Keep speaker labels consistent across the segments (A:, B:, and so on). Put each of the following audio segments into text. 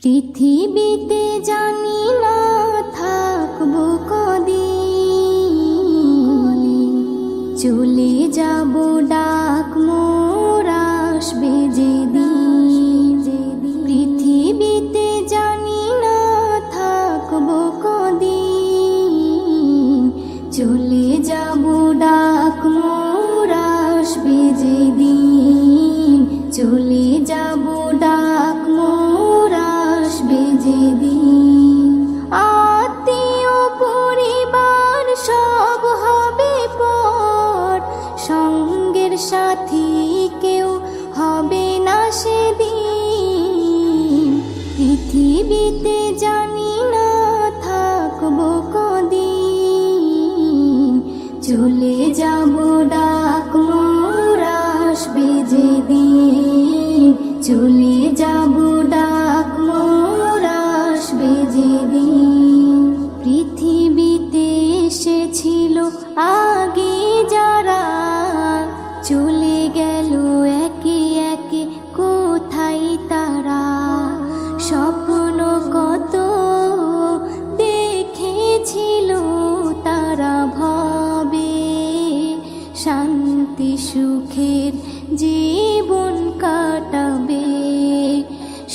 A: পৃথিবীতে জানি না থাকবো কদিন, চলে যাব ডাক মোর আসবে যেদিন। পৃথিবীতে জানি না থাকবো কদিন, চলে যাব ডাক মোর আসবে যেদিন। চলে যাব ডাক মোর আসবে যেদিন। আত্মীয় পরিবার সব হবে পর, সঙ্গের সাথী কেউ হবে না সেদিন। পৃথিবীতে জানি না থাকবো কদিন, চলে যাব ডাক মোর আসবে যেদিন। চলে যাব ডাক মোর আসবে যেদিন। পৃথিবীতে এসেছিল আগে যারা, চলে গেল একে একে কোথায় তারা। স্বপ্ন কত দেখেছিল তারা ভাবে, শান্তি সুখের জীবন কাটাবে।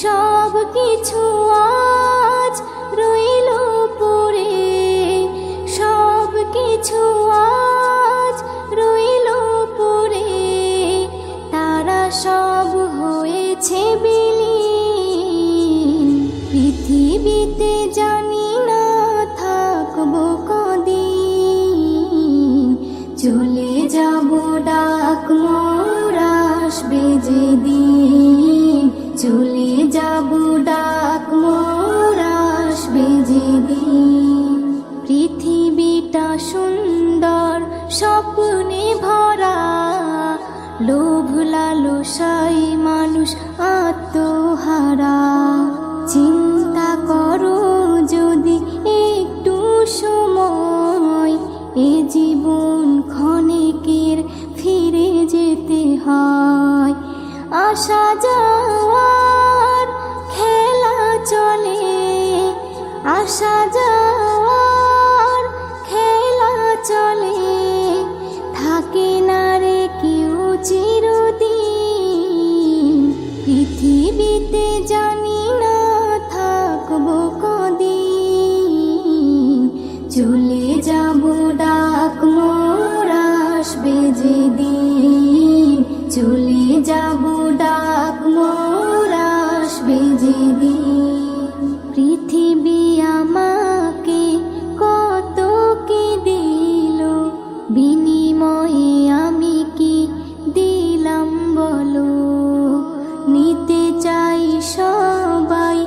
A: সব কিছু আজ রইল পড়ে, সব কিছু আজ রইল পড়ে। তারা সব হয়েছে বিলীন। পৃথিবীতে জানি না থাকবো কদিন, চলে যাব ডাক মোর আসবে যেদিন। চলে যাব ডাক মোর আসবে যেদিন। পৃথিবীটা সুন্দর স্বপ্নে ভরা, লোভ লালসায় মানুষ আত্মহারা। চিন্তা করো যদি একটু সময়, এ জীবন ক্ষণিকের ফিরে যেতে হয়। আসা যাওয়ার খেলা চলে, আসা যাওয়ার খেলা চলে। থাকে না রে কেউ চিরদিন। পৃথিবীতে জানি না থাকবো কদিন, চলে যাব ডাক মোর আসবে যেদিন। চলে যাব ডাক মোর আসবে যেদিন। পৃথিবী আমাকে কত কি দিল, বিনিময়ে আমি কি দিলাম বলো। নিতে চাই সবাই,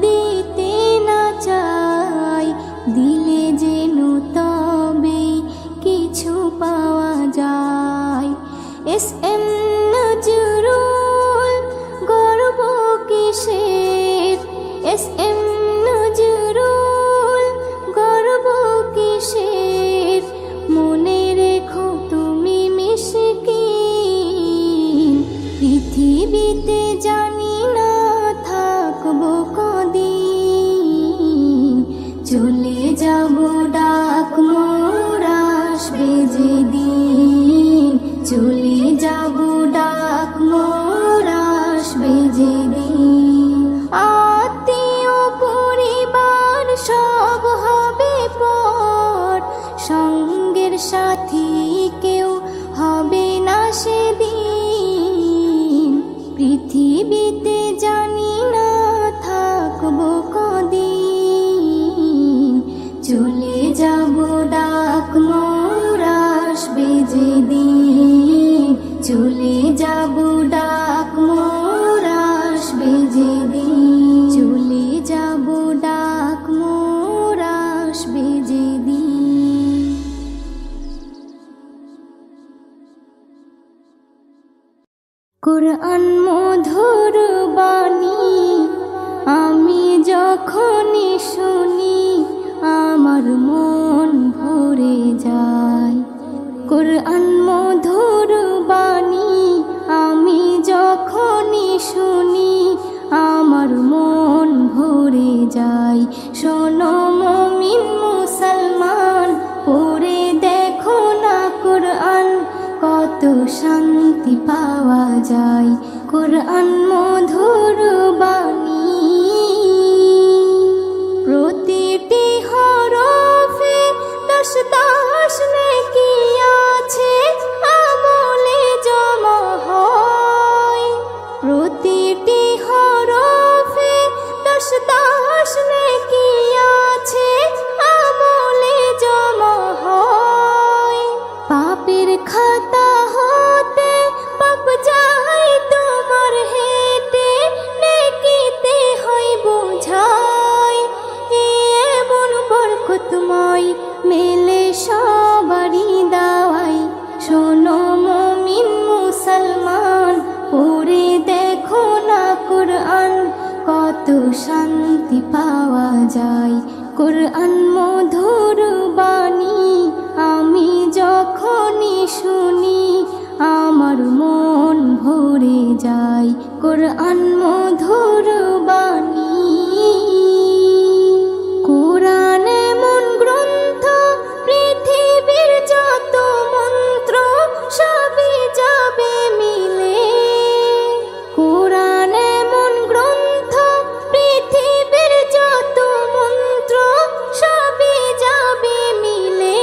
A: দিতে না চাই, দিলে যেন তবে কিছু পাওয়া যায়। এস এম নজরুল গর্ব কিসের, এস এম নজরুল গর্ব কিসের। মনে রেখো তুমি মিসকিন। পৃথিবীতে জানি না থাকবো কদিন, চলে যাব ডাক মোর আসবে যেদিন। চলে যাব ডাক মোর আসবে যেদিন। আত্মীয় পরিবার সব হবে পর, সঙ্গের সাথী কেউ হবে না সেদিন। পৃথিবীতে জানি না থাকবো কদিন, চলে যাব ডাক মোর আসবে যেদিন। চলে যাব ডাক মোর আসবে যেদিন। চলে যাব ডাক মোর আসবে যেদিন। কোরআন মধুর বাণী আমি যখনই শুনি, আমার মন ভরে যায়। কোরআন মধুর বাণী আমি যখনই শুনি, আমার মন ভরে যায়। শোনো মুমিন মুসলমান, পড়ে দেখো না কোরআন, কত শান্তি পাওয়া যায়। কোরআন মধুর বাণী, প্রতিটি হরফে 10 নেকি আছে, আমলে জমা হয়। প্রতিটি হরফে 10 নেকি আছে, আমলে জমা হয়। পাপের খাতা হতে পাপ যায় তোমার হেঁটে, নেকিতে হয় বোঝাই। এমন বরকতময় মেলে সবারই দাওয়াই। শোনো মুমিন মুসলমান, পড়ে দেখো না কোরআন, কত শান্তি পাওয়া যায়। কোরআন মধুর বাণী, আমি যখনই শুনি আমার মন ভরে যায়। কোরআন মধুর বাণী। কোরআন এমন গ্রন্থ, পৃথিবীর যত মন্ত্র সবই যাবে মিলে। কোরআন এমন গ্রন্থ, পৃথিবীর যত মন্ত্র সবই যাবে মিলে।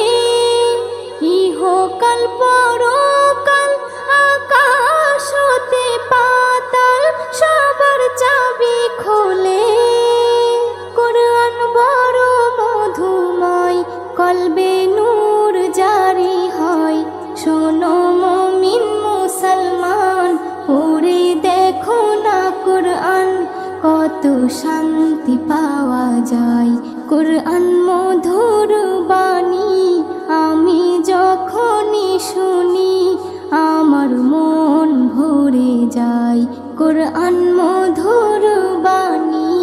A: ইহকাল পরকাল, আকাশ হতে পাতাল, সবার চাবি খোলে। কোরআন বড় মধুময়, কলবে নূর জারি হয়। শোনো মুমিন মুসলমান, পড়ে দেখো না কোরআন, কত শান্তি পাওয়া যায়। কোরআন মধুর বাণী, আমি যখনই শুনি আমার মন ভরে যায়। কোরআন মধুর বাণী।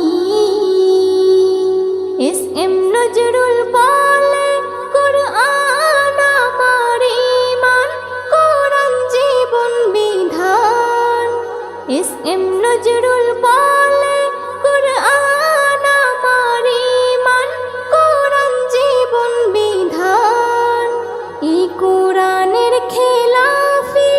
A: এস.এম. নজরুল বলে, কোরআন আমার ঈমান, কোরআন জীবন বিধান। এস.এম. নজরুল বলে, কোরআন আমার ঈমান, কোরআন জীবন বিধান। এই কোরআনের খেলাফি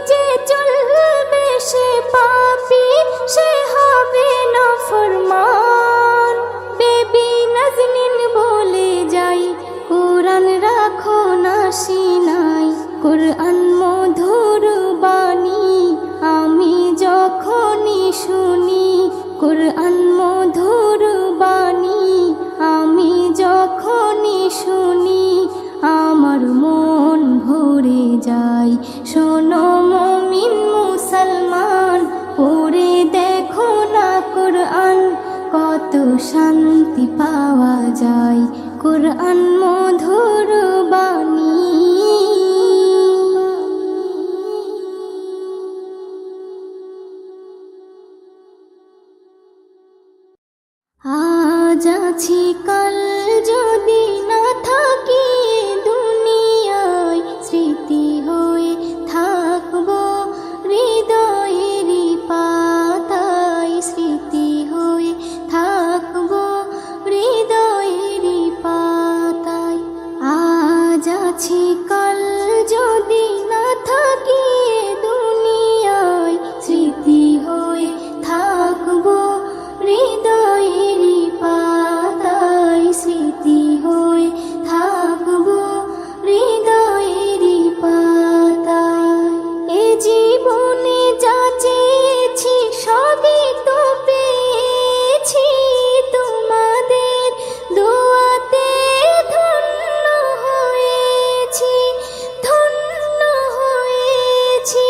A: যে চলবে সে পাপী, সে হবে নাফরমান। বেবি নাজনীন বলে যাই, কোরআন রাখো না সিনাই। কোরআন মধুর বাণী, আমি যখনই শুনি কোরআন মধুর বাণী, আমি যখনই শুনি আমার মন ভরে যায়। শোনো মুমিন মুসলমান, পড়ে দেখো না কোরআন, কত শান্তি পাওয়া যায়। কোরআন মধুর বাণী। আজ আছি কাল যদি না থাকি দুনিয়ায়, স্মৃতি হয়ে থাকবো হৃদয়েরই পাতায়। স্মৃতি হয়ে থাকবো হৃদয়েরই পাতায়। আজ আছি কাল যদি না থাকি দুনিয়ায়, স্মৃতি হয়ে থাকবো হৃদয়েরই পাতায়। স্মৃতি হয়ে থাকবো হৃদয়েরই পাতায়। এ জীবনে যা চেয়েছি সবই তো পেয়েছি, তোমাদের দোয়াতে ধন্য হয়েছি। ধন্য হয়েছি,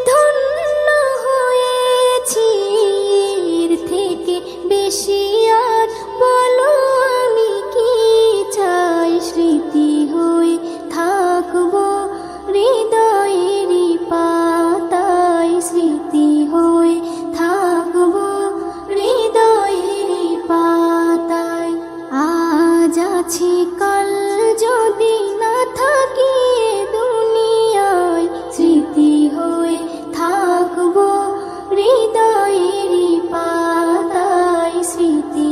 A: ধন্য হয়েছি। এর থেকে বেশি আর বলো আমি কি চাই। স্মৃতি হয়ে থাকবো হৃদয়েরই পাতায়। স্মৃতি হয়ে থাকবো হৃদয়েরই পাতায়। আজ আছি কাল যদি না থাকি দুনিয়ায়, স্মৃতি হয়ে থাকবো হৃদয়েরই পাতায়। স্মৃতি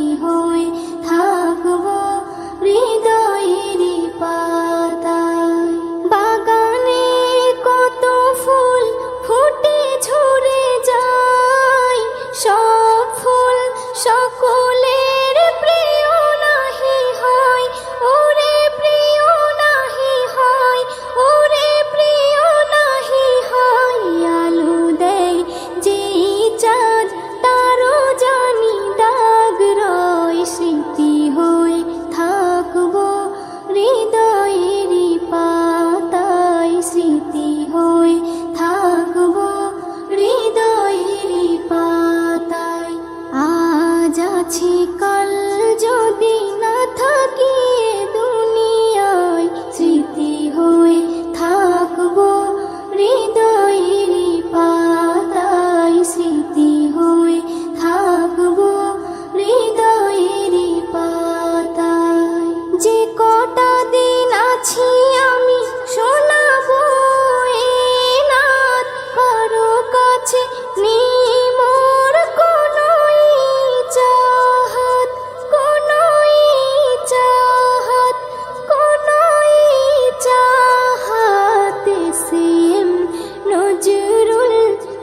A: আছি কাল যদি না থাকি এ দুনিয়ায়, স্মৃতি হয়ে থাকবো হৃদয়েরই পাতায়, স্মৃতি হয়ে থাকবো হৃদয়েরই পাতায়। যে কটা দিন আছি আমি শোনাবো এ নাত, কারো কাছে নেই মোর কোনো চাহাত, কোনো চাহাত, কোনো চাহাত। সেম নজরুল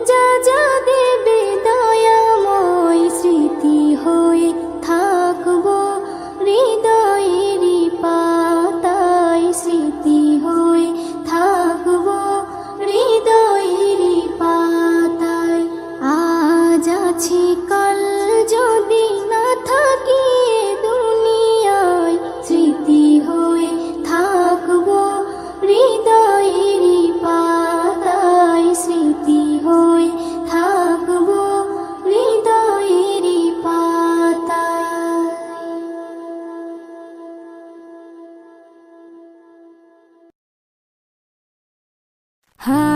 A: যা যা দেবে দয়াময়, স্মৃতি হয়ে থাকবো হৃদয়েরই পাতায়, স্মৃতি হয়ে থাকবো হৃদয়েরই পাতায়। আজ আছি কাল যদি না থাকি এ দুনিয়ায়, স্মৃতি হয়ে থাকবো হৃদয়েরই পাতায়, স্মৃতি হয়ে থাকবো হৃদয়েরই পাতায়। হা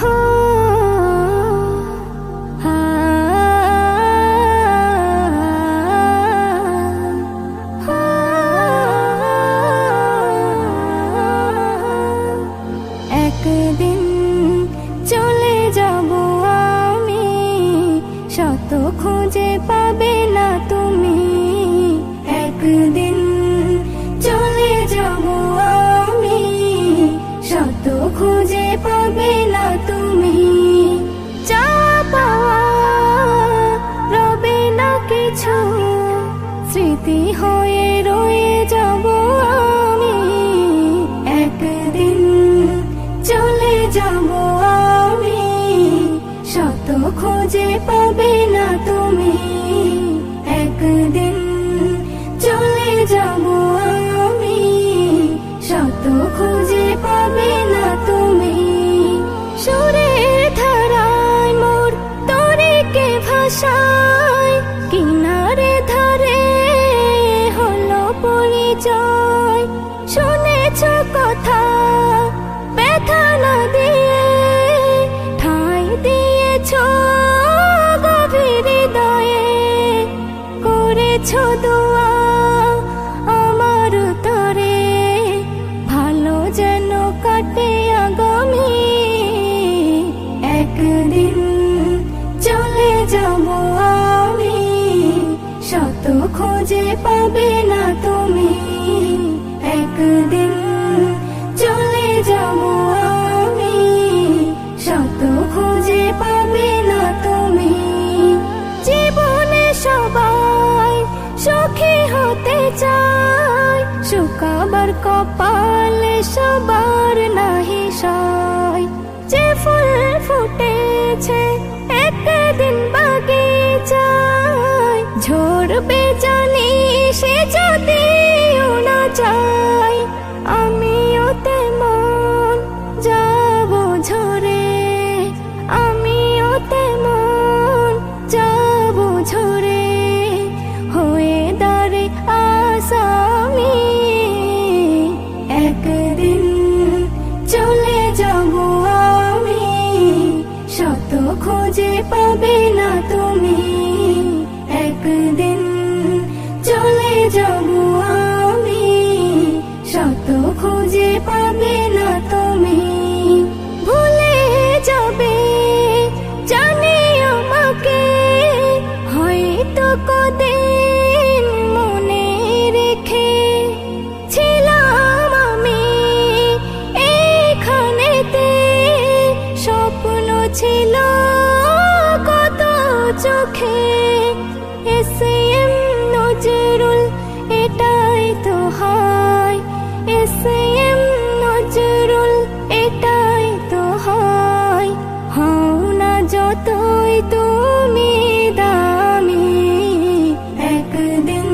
A: হো হা হা। একদিন চলে যাব আমি, শত খুঁজে পাবে না তুমি। একদিন চলে যাব আমি, শত খুঁজে পাবে না তুমি। যা পাওয়া রবে না কিছু, স্মৃতি হয়ে রয়ে যাব আমি। একদিন চলে যাব আমি, শত খুঁজে পাবে না তুমি। একদিন চলে যাব আমি, শত খুঁজে পাবে না তুমি। সুরের ধারায় মোর তরিকে ভাষায়, কিনারে ধারে হলো পরিচয়। শুনেছ কথা ব্যথা না দিয়ে, ঠাঁই দিয়েছ গভীর হৃদয়ে। করেছ দোয়া আমার তরে, ভালো যেন কাটে আগামী। একদিন চলে যাব আমি, শত খুঁজে পাবে না তুমি। একদিন চলে যাব আমি, শত খুঁজে পাবে না তুমি। জীবনে সবাই সুখী হতে চায়, শুকাবার কপালে সবার নাহি সয়। যে ফুল ফুটেছে একদিন বাগিচায়, ঝরবে জানি সে যদিও না চায়। আমিও তেমন যাব ঝরে, আমিও তেমন যাব ঝরে, হয়ে দাঁড়ে আসামি। একদিন চলে যাব আমি, শত খুঁজে পাবে না তুমি। একদিন চলে যাব আমি, শত খুঁজে পাবে না তুমি। ভুলে যাবে জানি আমাকে, হয়তো কদিন মনে রেখে। ছিলাম আমি এইখানেতে, স্বপ্ন ছিল কত চোখে। এসএম নজরুল এটাই তো হয়, এসএম নজরুল এটাই তো হয়। হও না যতই তুমি দামি, একদিন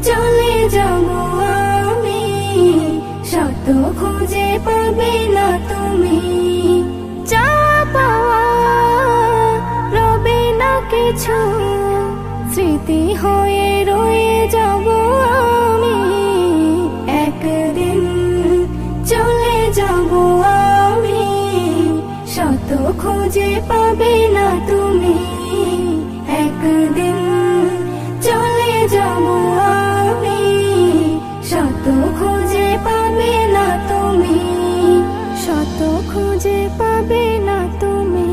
A: চলে যাব আমি, শত খুঁজে পাবে না তুমি। যা পাওয়া রবে না কিছু, স্মৃতি হয়ে রয়ে যাব আমি, একদিন চলে যাব আমি, শত খুঁজে পাবে না তুমি, একদিন চলে যাব আমি, শত খুঁজে পাবে না তুমি, শত খুঁজে পাবে না তুমি।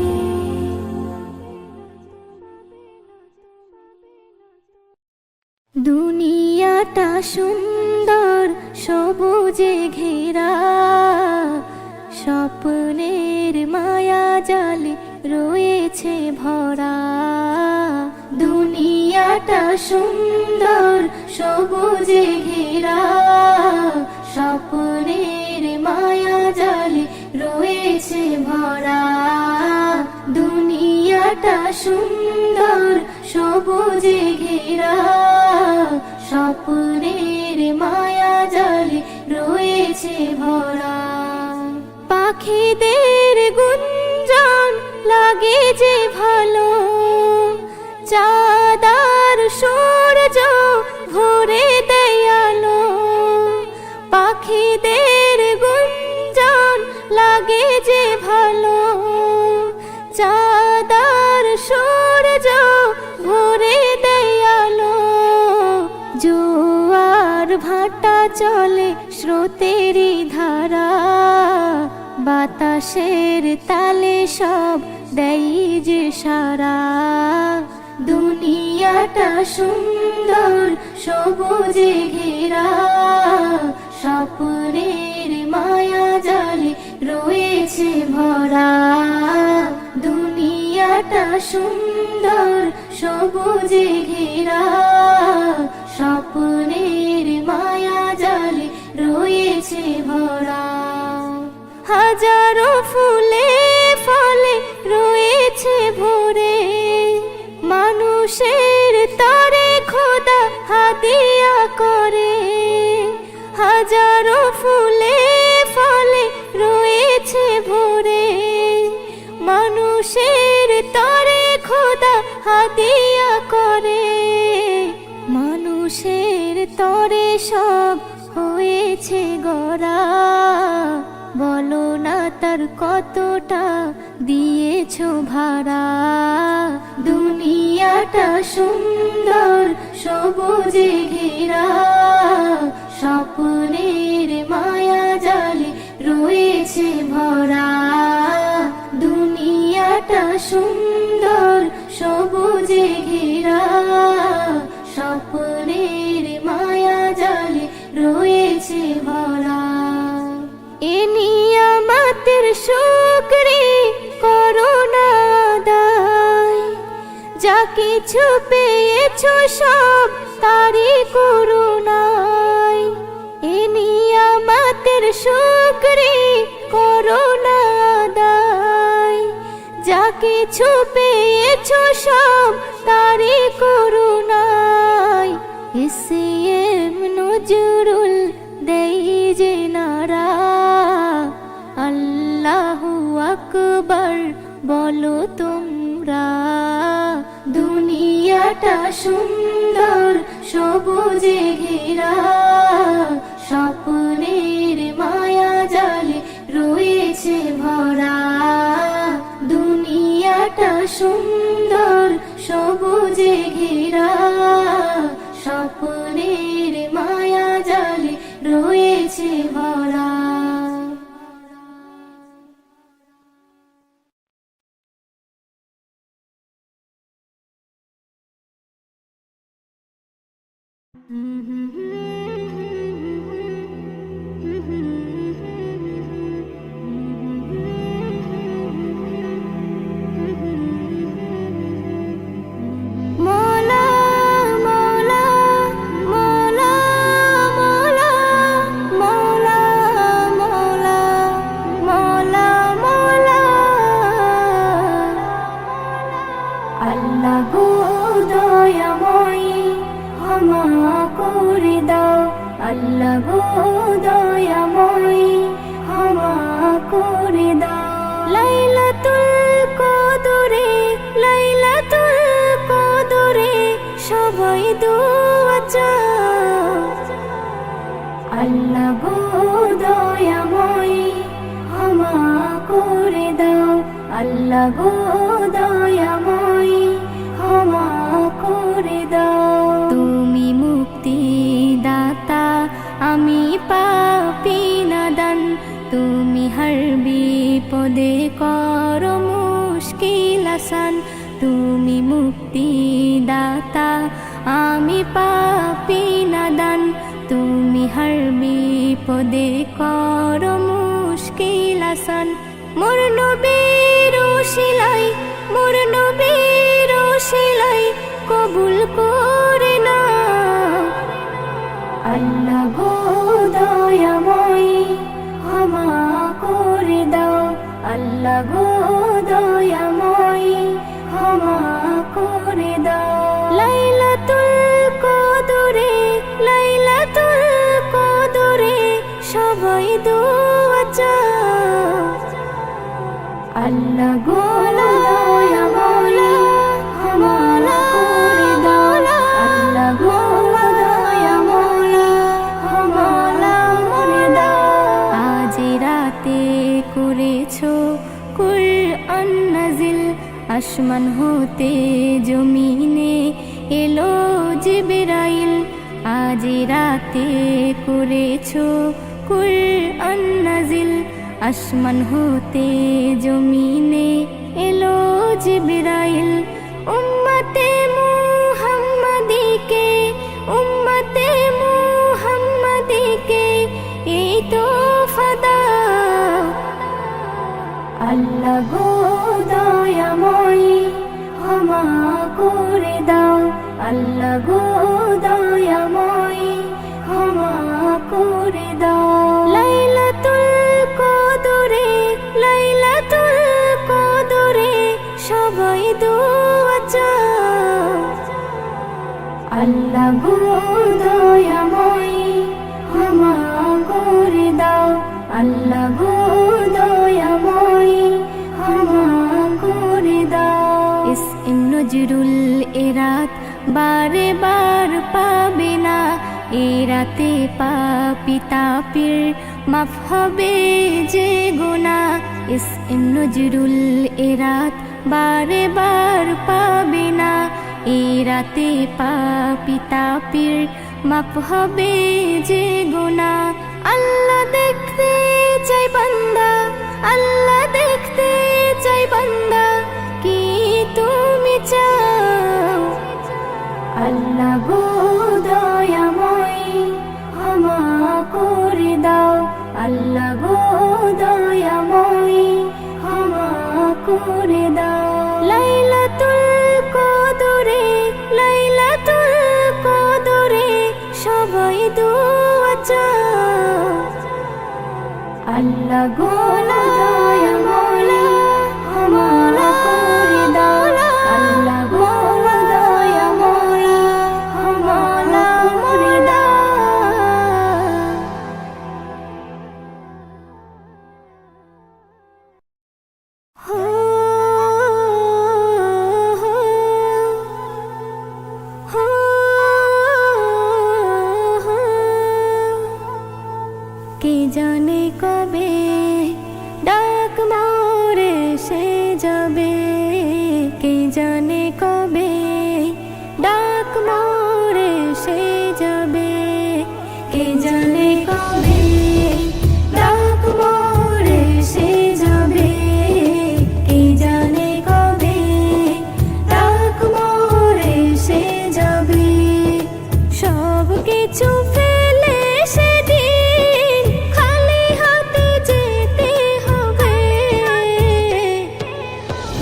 A: দুনিয়াটা সুন্দর সবুজে ঘেরা, স্বপ্নের মায়া জালে রয়েছে ভরা। দুনিয়াটা সুন্দর সবুজে ঘেরা, স্বপ্নের মায়া জালে রয়েছে ভরা। দুনিয়াটা সুন্দর সবুজে ঘেরা, স্বপ্নের মায়া জালে রয়েছে ভরা। পাখিদের গুঞ্জন লাগে যে ভালো, চাঁদার সূর্য ভরে দেয় আলো। পাখিদের গুঞ্জন লাগে যে ভালো, চাঁদার সূর্য ভরে দেয় আলো। জোয়ার ভাটা চলে স্রোতেরই ধারা, বাতাসের তালে সব দেয় যে সারা। দুনিয়াটা সুন্দর সবুজে ঘেরা, স্বপ্নের মায়া জালে রয়েছে ভরা। দুনিয়াটা সুন্দর সবুজে ঘেরা, স্বপ্নের মায়া জালে রয়েছে ভরা। হাজারো ফুলে ফলে রয়েছে ভরে, মানুষের তরে খোদা হাদিয়া করে। হাজারো ফুলে ফলে রয়েছে ভরে, মানুষের তরে খোদা হাদিয়া করে। মানুষের তরে সব হয়েছে গড়া, বলো না তার কতটা দিয়েছো ভাড়া। দুনিয়াটা সুন্দর সবুজে ঘেরা, স্বপ্নের মায়া জালে রয়েছে ভরা। দুনিয়াটা সুন্দর সবুজে ঘেরা, স্বপ্নের মায়া জালে রয়েছে ভরা। এ নিয়ামতের শুকরি করো না আদায়, যা কিছু পেয়েছো সব তারই করুণায়। এ নিয়ামতের শুকরি করো না আদায়, যা কিছু পেয়েছো সব তারই করুণায়। এসএম নজরুল দেই যে নারা, আল্লাহু আকবার বলো তোমরা। দুনিয়াটা সুন্দর সবুজে ঘেরা, স্বপ্নের মায়া জালে রয়েছে ভরা। দুনিয়াটা সুন্দর সবুজে ঘেরা, স্বপ্নের মায়া জালে রয়েছে ভরা। আল্লাহ গো দয়াময়ী ক্ষমা করে দাও, আল্লাহ গো দয়াময়ী ক্ষমা করে দাও। লাইলাতুল কদরে, লাইলাতুল কদরে দোয়া চাও। আল্লাহ গো দয়াময় ক্ষমা করে দাও, আল্লাহ গো দয়াময় ক্ষমা করে দাও। তুমি মুক্তি দাতা, আমি পাপী নাদান, তুমি হর বিপদে করো মুশকিল আসান। তুমি মুক্তি দাতা, আমি পাপী নাদান, তুমি হর বিপদে করো মুশকিল আসান। মোর নবীর ওসিলাই, মোর নবীর ওসিলাই কবুল করে নাও। আল্লাহ গো দয়াময় ক্ষমা করে দাও, আল্লাহ গো দয়াময় ক্ষমা করে দাও। লাইলাতুল কদরে, লাইলাতুল কদরে সবাই দোয়া চাও। আল্লাহ গো দয়াময় ক্ষমা করে দাও, আল্লাহ গো দয়াময় ক্ষমা করে দাও। আজ রাতে করেছো কুরআন নাজিল, আসমান হতে জমিনে এলো জিবরাইল। আজ রাতে করেছো কুরআন নাজিল, আসমান হতে জমিনে এলো জিবরাইল। উম্মতে মুহাম্মাদিকে, উম্মতে মুহাম্মাদিকে এই তোফা দাও। আল্লাহ গো দয়াময় ক্ষমা করে দাও, আল্লাহ গো দয়াময় ক্ষমা করে দাও। লাইলাতুল কদরে, লাইলাতুল কদরে সবাই দোয়া চাও। আল্লাহ গো দয়াময় ক্ষমা করে দাও, আল্লাহ গো দয়াময় ক্ষমা করে দাও। ইসম নজরুল এরাত বারে বার পাবে না, এ রাতে পাপী তাপির মাফ হবে যে গুনাহ। ইসম নজরুল এরাত বারে বার পাবে না, এ রাতে পাপী তাপির মাফ হবে যে গুনাহ। আল্লাহ দেখতে চাই বান্দা, আল্লাহ দেখতে চাই বান্দা, কি তুমি চাও। আল্লাহ গো দয়াময় ক্ষমা করে দাও, আল্লাহ গো দয়াময় ক্ষমা করে দাও। লাইলাতুল কদরে, লাইলাতুল কদরে সবাই দোয়া চাও। আল্লাহ গো দয়াময় ক্ষমা করে দাও, আল্লাহ গো দয়াময় ক্ষমা করে দাও। কে জানে কবে ডাক মোরে সে যাবে, কে জানে কবে ডাক মোরে সে যাবে, কে জানে কবে ডাক মোরে সে যাবে, কে জানে কবে ডাক মোরে সে যাবে। সব কিছু ফেলে সেদিন খালি হাতে যেতে হবে,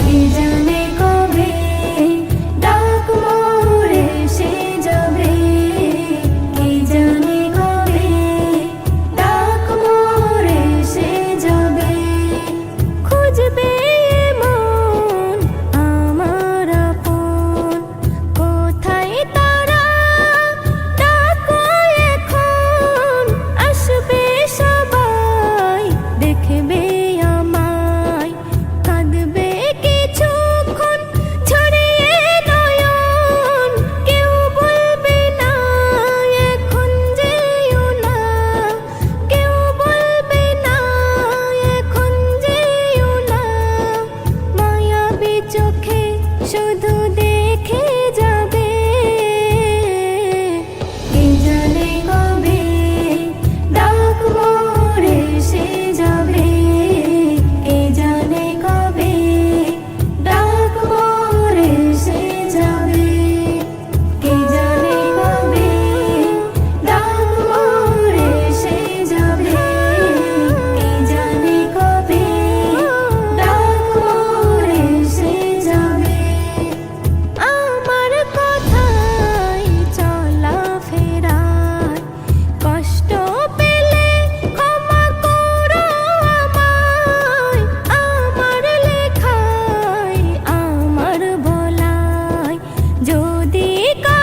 A: কে জানে কবে ডাক মোরে সে যাবে, কে জানে কবে ডাক মোরে সে যাবে। খুঁজবে মন আমার আপন, কোথায় তারা ডাক ঠিকা